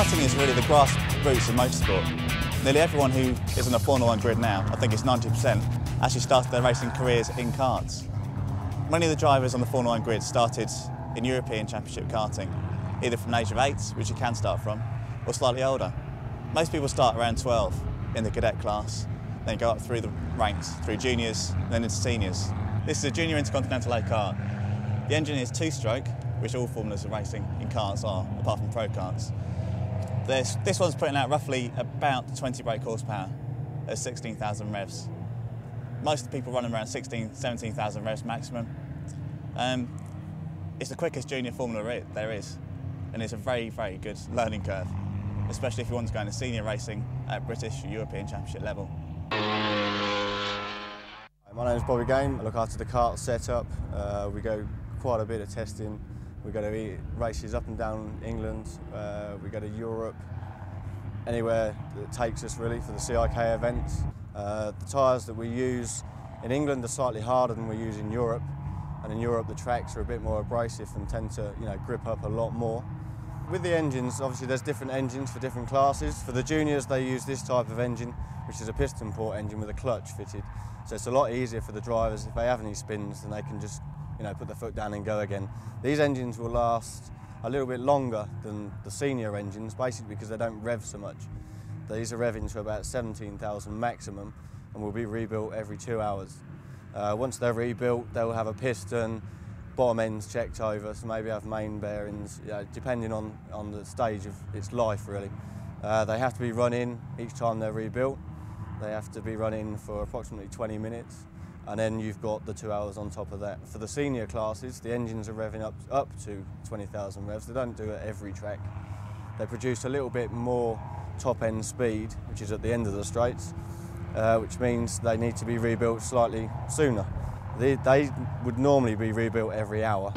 Karting is really the grassroots of motorsport. Nearly everyone who is on a Formula 1 grid now, I think it's 90%, actually started their racing careers in karts. Many of the drivers on the Formula 1 grid started in European Championship karting, either from the age of 8, which you can start from, or slightly older. Most people start around 12 in the cadet class, then go up through the ranks, through juniors, and then into seniors. This is a junior intercontinental A kart. The engine is 2-stroke, which all formulas of racing in karts are, apart from pro karts. This one's putting out roughly about 20 brake horsepower at 16,000 revs. Most of the people running around 17,000 revs maximum. It's the quickest junior formula there is, and it's a very, very good learning curve, especially if you want to go into senior racing at British or European Championship level. My name is Bobby Game. I look after the kart setup. We go quite a bit of testing. We go to races up and down England. We go to Europe, anywhere that takes us really for the CIK events. The tyres that we use in England are slightly harder than we use in Europe, and in Europe the tracks are a bit more abrasive and tend to grip up a lot more. With the engines, obviously there's different engines for different classes. For the juniors they use this type of engine, which is a piston port engine with a clutch fitted. So it's a lot easier for the drivers. If they have any spins, then they can just put their foot down and go again. These engines will last a little bit longer than the senior engines, basically because they don't rev so much. These are revving to about 17,000 maximum and will be rebuilt every 2 hours. Once they're rebuilt, they'll have a piston, bottom ends checked over, so maybe have main bearings, depending on the stage of its life really. They have to be running each time they're rebuilt. They have to be running for approximately 20 minutes. And then you've got the 2 hours on top of that. For the senior classes, the engines are revving up to 20,000 revs. They don't do it every track. They produce a little bit more top-end speed, which is at the end of the straights, which means they need to be rebuilt slightly sooner. They would normally be rebuilt every hour.